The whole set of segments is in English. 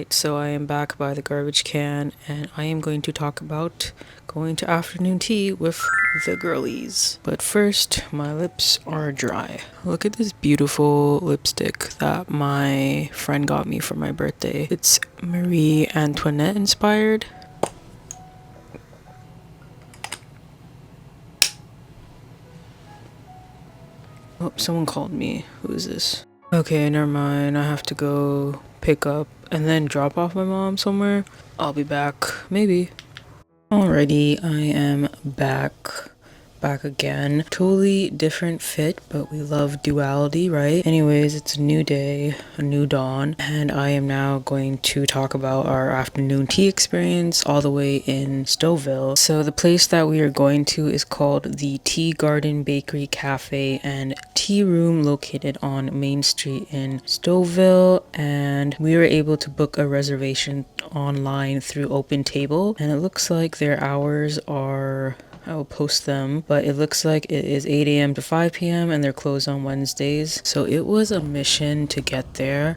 So I am back by the garbage can and I am going to talk about going to afternoon tea with the girlies. But first, my lips are dry. Look at this beautiful lipstick that my friend got me for my birthday. It's Marie Antoinette inspired. Oh, someone called me. Who is this? Okay, never mind. I have to go pick up and then drop off my mom somewhere. I'll be back, maybe. Alrighty, I am back again. Totally different fit, but we love duality, right? Anyways, it's a new day, a new dawn, and I am now going to talk about our afternoon tea experience all the way in Stouffville. So the place that we are going to is called the Tea Garden Bakery Cafe and Tearoom, located on Main Street in Stouffville, and we were able to book a reservation online through Open Table, and it looks like their hours are, I will post them, but it looks like it is 8 a.m. to 5 p.m. and they're closed on Wednesdays. So it was a mission to get there.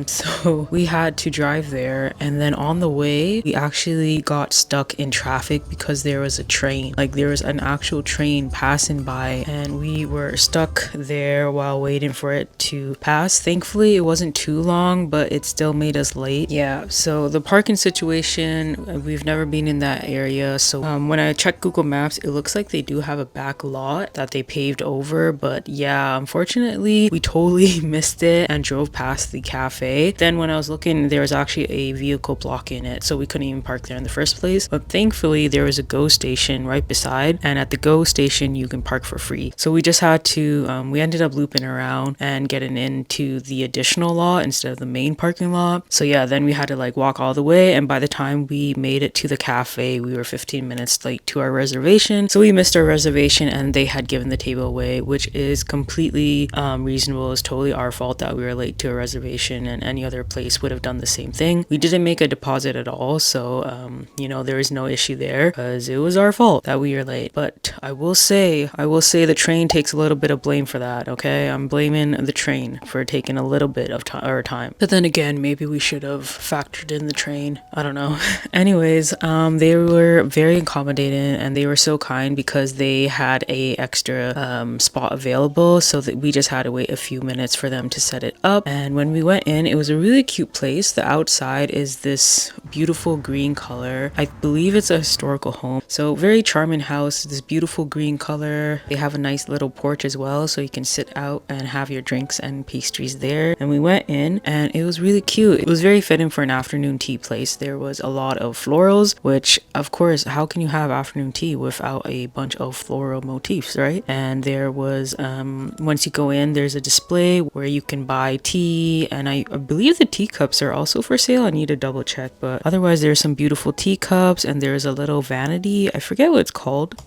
So we had to drive there, and then on the way we actually got stuck in traffic because there was a train. Like, there was an actual train passing by and we were stuck there while waiting for it to pass. Thankfully it wasn't too long, but it still made us late. Yeah, so the parking situation, we've never been in that area, so when I checked Google Maps, it looks like they do have a back lot that they paved over, but yeah, unfortunately we totally missed it and drove past the cafe. Then when I was looking, there was actually a vehicle blocking it, so we couldn't even park there in the first place. But thankfully there was a GO station right beside, and at the GO station you can park for free. So we just had to we ended up looping around and getting into the additional lot instead of the main parking lot. So yeah, then we had to like walk all the way, and by the time we made it to the cafe, we were 15 minutes late to our reservation. So we missed our reservation and they had given the table away, which is completely reasonable. It's totally our fault that we were late to a reservation, and any other place would have done the same thing. We didn't make a deposit at all, so you know, there is no issue there because it was our fault that we were late. But I will say the train takes a little bit of blame for that. Okay, I'm blaming the train for taking a little bit of time. But then again, maybe we should have factored in the train. I don't know. Anyways, they were very accommodating and they were so kind because they had a extra spot available, so that we just had to wait a few minutes for them to set it up. And when we went in, it was a really cute place. The outside is this beautiful green color. I believe it's a historical home, so very charming house. This beautiful green color. They have a nice little porch as well, so you can sit out and have your drinks and pastries there. And we went in and it was really cute. It was very fitting for an afternoon tea place. There was a lot of florals, which of course, how can you have afternoon tea without a bunch of floral motifs, right? And there was once you go in, there's a display where you can buy tea, and I believe the teacups are also for sale. I need to double check, but otherwise there's some beautiful teacups, and there's a little vanity. I forget what it's called.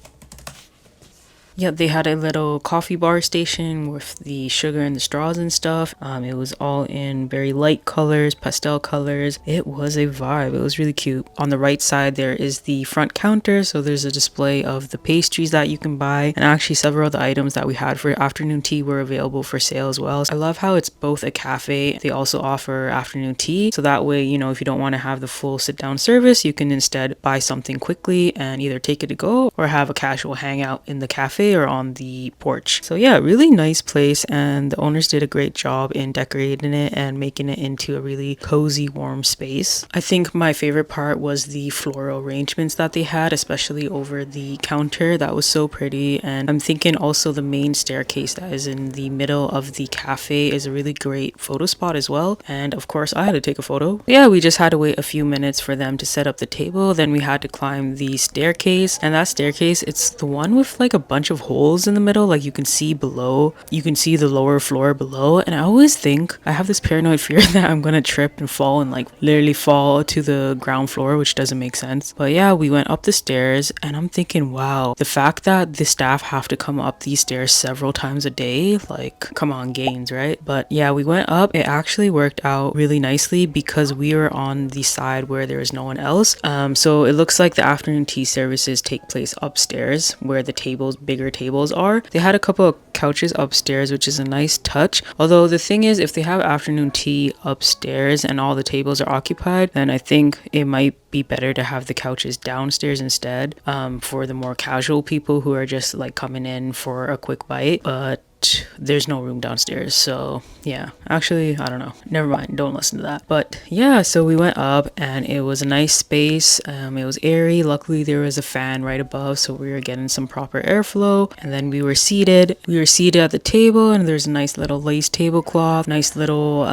Yeah, they had a little coffee bar station with the sugar and the straws and stuff. It was all in very light colors, pastel colors. It was a vibe. It was really cute. On the right side, there is the front counter. So there's a display of the pastries that you can buy. And actually several of the items that we had for afternoon tea were available for sale as well. I love how it's both a cafe. They also offer afternoon tea. So that way, you know, if you don't want to have the full sit down service, you can instead buy something quickly and either take it to go or have a casual hangout in the cafe or on the porch. So yeah, really nice place, and the owners did a great job in decorating it and making it into a really cozy, warm space. I think my favorite part was the floral arrangements that they had, especially over the counter. That was so pretty. And I'm thinking also the main staircase that is in the middle of the cafe is a really great photo spot as well. And of course I had to take a photo. Yeah, we just had to wait a few minutes for them to set up the table. Then we had to climb the staircase, and that staircase, it's the one with like a bunch of holes in the middle, like you can see below, you can see the lower floor below. And I always think, I have this paranoid fear that I'm gonna trip and fall and like literally fall to the ground floor, which doesn't make sense. But yeah, we went up the stairs and I'm thinking, wow, the fact that the staff have to come up these stairs several times a day, like, come on, gains, right? But yeah, we went up. It actually worked out really nicely because we were on the side where there is no one else. So it looks like the afternoon tea services take place upstairs where the tables, bigger tables are. They had a couple of couches upstairs, which is a nice touch. Although the thing is, if they have afternoon tea upstairs and all the tables are occupied, then I think it might be better to have the couches downstairs instead, for the more casual people who are just like coming in for a quick bite. But there's no room downstairs, so yeah, actually I don't know, never mind, don't listen to that. But yeah, so we went up and it was a nice space. It was airy. Luckily there was a fan right above, so we were getting some proper airflow. And then we were seated at the table, and there's a nice little lace tablecloth, nice little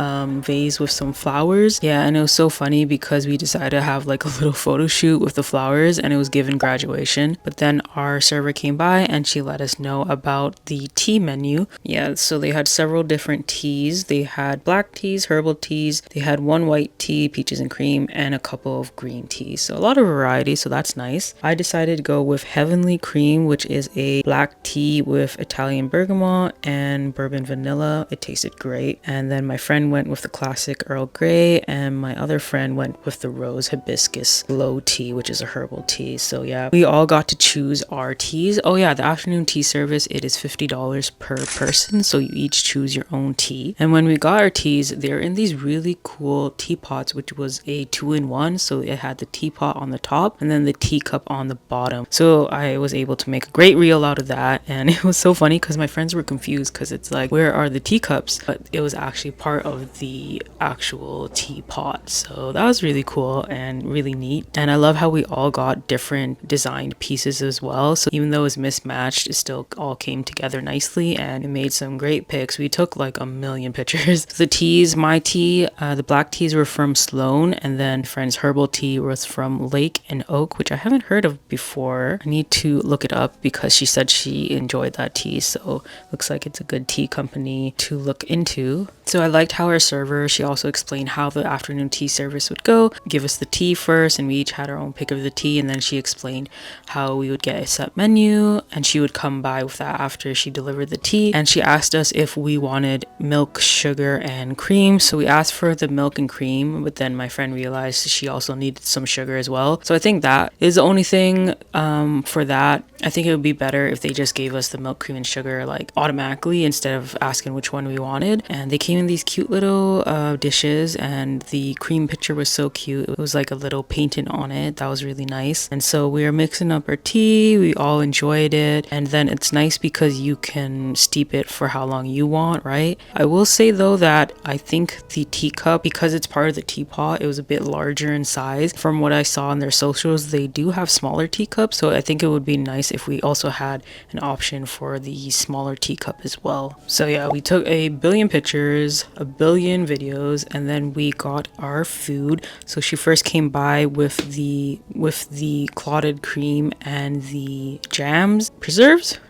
vase with some flowers. Yeah, and it was so funny because we decided to have like a little photo shoot with the flowers, and it was given graduation. But then our server came by and she let us know about the tea menu. Yeah, so they had several different teas. They had black teas, herbal teas. They had one white tea, peaches and cream, and a couple of green teas. So a lot of variety, so that's nice. I decided to go with Heavenly Cream, which is a black tea with Italian bergamot and bourbon vanilla. It tasted great. And then my friend went with the classic Earl Grey, and my other friend went with the rose hibiscus glow tea, which is a herbal tea. So yeah, we all got to choose our teas. Oh yeah, the afternoon tea service, it is $50 per person, so you each choose your own tea. And when we got our teas, they're in these really cool teapots, which was a 2-in-1. So it had the teapot on the top and then the teacup on the bottom. So I was able to make a great reel out of that, and it was so funny because my friends were confused because it's like, where are the teacups? But it was actually part of the actual teapot. So that was really cool and really neat. And I love how we all got different designed pieces as well. So even though it was mismatched, it still all came together nicely, and it made some great pics. We took like a million pictures. The teas, my tea, the black teas were from Sloan, and then friend's herbal tea was from Lake and Oak, which I haven't heard of before. I need to look it up because she said she enjoyed that tea, so looks like it's a good tea company to look into. So I liked how our server, she also explained how the afternoon tea service would go. Give us the tea first, and we each had our own pick of the tea, and then she explained how we would get a set menu, and she would come by with that after she delivered the tea. And she asked us if we wanted milk, sugar, and cream. So we asked for the milk and cream, but then my friend realized she also needed some sugar as well. So I think that is the only thing for that. I think it would be better if they just gave us the milk, cream, and sugar like automatically instead of asking which one we wanted. And they came in these cute little dishes, and the cream picture was so cute. It was like a little painted on it. That was really nice. And so we were mixing up our tea. We all enjoyed it. And then it's nice because you can steep it for how long you want, right? I will say though that I think the teacup, because it's part of the teapot, it was a bit larger in size. From what I saw on their socials, they do have smaller teacups, so I think it would be nice if we also had an option for the smaller teacup as well. So yeah, we took a billion pictures, a billion videos, and then we got our food. So she first came by with the clotted cream and the preserves,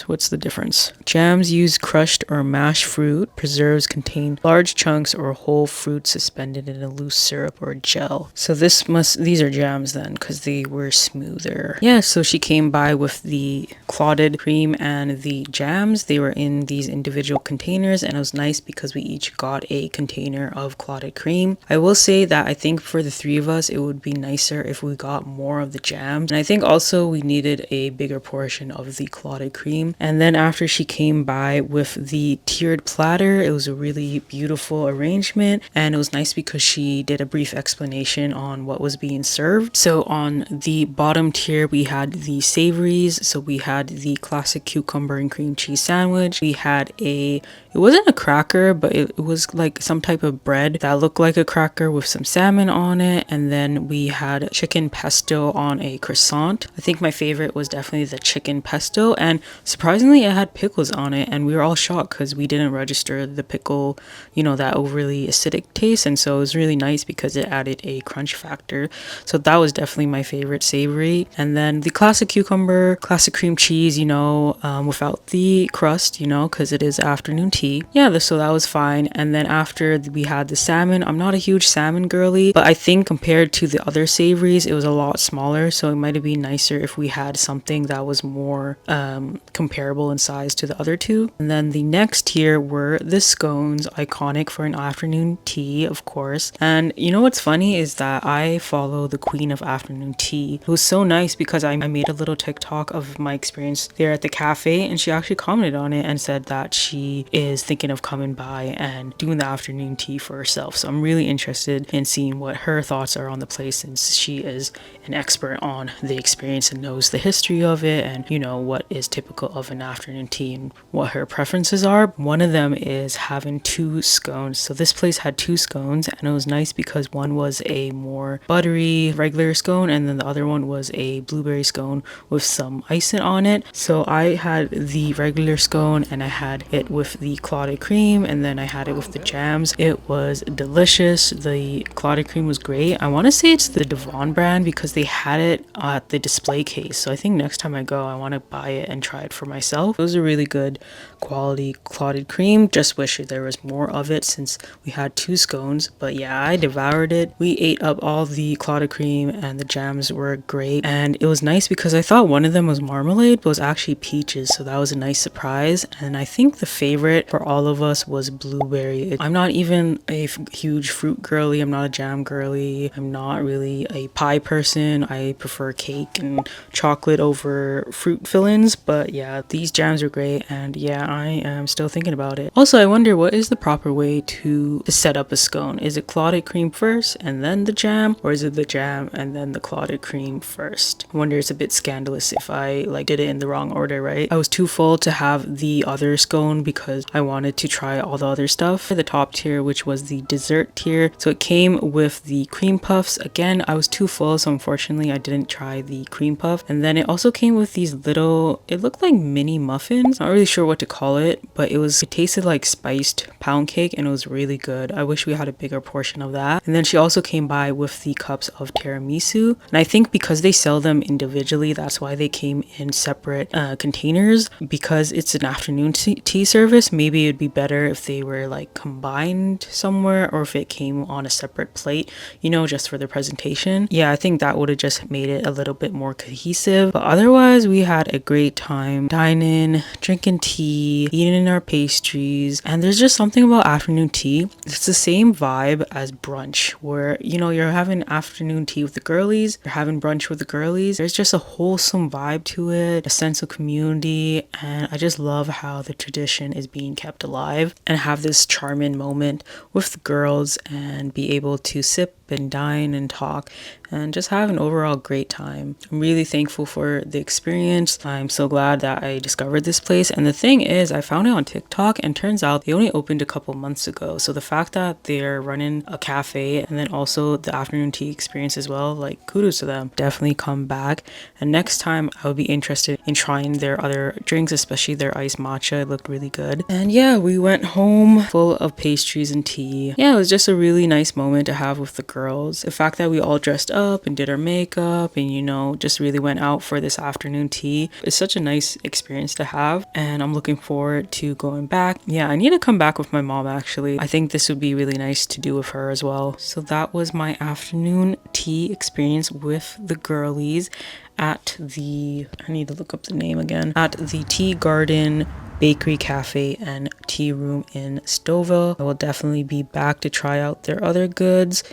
what's the difference? Jams use crushed or mashed fruit. Preserves contain large chunks or whole fruit suspended in a loose syrup or gel. So these are jams then, because they were smoother. Yeah, so she came by with the clotted cream and the jams. They were in these individual containers, and it was nice because we each got a container of clotted cream. I will say that I think for the three of us, it would be nicer if we got more of the jams. And I think also we needed a bigger portion of the clotted cream. And then after she came by with the tiered platter, it was a really beautiful arrangement, and it was nice because she did a brief explanation on what was being served. So on the bottom tier, we had the savories. So we had the classic cucumber and cream cheese sandwich. We had it wasn't a cracker, but it was like some type of bread that looked like a cracker with some salmon on it. And then we had chicken pesto on a croissant. I think my favorite was definitely the chicken pesto, and surprisingly it had pickles on it, and we were all shocked because we didn't register the pickle, that overly acidic taste. And so it was really nice because it added a crunch factor. So that was definitely my favorite savory. And then the classic cucumber, classic cream cheese, without the crust, because it is afternoon tea. Yeah, so that was fine. And then after we had the salmon, I'm not a huge salmon girly, but I think compared to the other savories, it was a lot smaller. So it might have been nicer if we had something that was more more comparable in size to the other two. And then the next tier were the scones, iconic for an afternoon tea, of course. And you know what's funny is that I follow the queen of afternoon tea. It was so nice because I made a little TikTok of my experience there at the cafe, and she actually commented on it and said that she is thinking of coming by and doing the afternoon tea for herself. So I'm really interested in seeing what her thoughts are on the place, since she is an expert on the experience and knows the history of it, and you know what is typical of an afternoon tea and what her preferences are. One of them is having 2 scones. So this place had 2 scones, and it was nice because one was a more buttery regular scone, and then the other one was a blueberry scone with some icing on it. So I had the regular scone and I had it with the clotted cream, and then I had it with the jams. It was delicious. The clotted cream was great. I want to say it's the Devon brand because they had it at the display case. So I think next time I go, I want to buy it and try it for myself. It was a really good quality clotted cream. Just wish there was more of it since we had 2 scones. But yeah, I devoured it. We ate up all the clotted cream and the jams were great. And it was nice because I thought one of them was marmalade, but it was actually peaches. So that was a nice surprise. And I think the favorite for all of us was blueberry. I'm not even a huge fruit girly. I'm not a jam girly. I'm not really a pie person. I prefer cake and chocolate over fruit fillings. But yeah, these jams are great. And yeah, I am still thinking about it. Also, I wonder what is the proper way to set up a scone? Is it clotted cream first and then the jam, or is it the jam and then the clotted cream first? I wonder, it's a bit scandalous if I did it in the wrong order, right? I was too full to have the other scone because I wanted to try all the other stuff. The top tier, which was the dessert tier, so it came with the cream puffs. Again, I was too full, so unfortunately I didn't try the cream puff. And then it also came with these little, it looked like mini muffins. Not really sure what to call it, but it tasted like spiced pound cake, and it was really good. I wish we had a bigger portion of that. And then she also came by with the cups of tiramisu, and I think because they sell them individually, that's why they came in separate containers. Because it's an afternoon tea service, maybe it'd be better if they were combined somewhere, or if it came on a separate plate, you know, just for the presentation. Yeah, I think that would have just made it a little bit more cohesive. But otherwise, we had a great time dining, drinking tea, eating our pastries. And there's just something about afternoon tea. It's the same vibe as brunch, where, you know, you're having afternoon tea with the girlies, you're having brunch with the girlies. There's just a wholesome vibe to it, a sense of community, and I just love how the tradition is being kept alive, and have this charming moment with the girls and be able to sip and dine and talk and just have an overall great time. I'm really thankful for the experience. I'm so glad that I discovered this place. And the thing is, I found it on TikTok, and turns out they only opened a couple months ago. So the fact that they're running a cafe and then also the afternoon tea experience as well, kudos to them. Definitely come back. And next time I would be interested in trying their other drinks, especially their iced matcha. It looked really good. And yeah, we went home full of pastries and tea. Yeah, it was just a really nice moment to have with the girls. The fact that we all dressed up and did our makeup and, you know, just really went out for this afternoon tea is such a nice experience to have, and I'm looking forward to going back. Yeah, I need to come back with my mom actually. I think this would be really nice to do with her as well. So that was my afternoon tea experience with the girlies at the, I need to look up the name again, at the Tea Garden Bakery Cafe and Tea Room in Stouffville. I will definitely be back to try out their other goods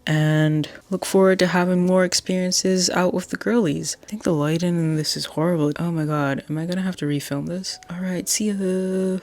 and look forward to having more experiences out with the girlies. I think the lighting in this is horrible. Oh my god, am I gonna have to refilm this? Alright, see ya.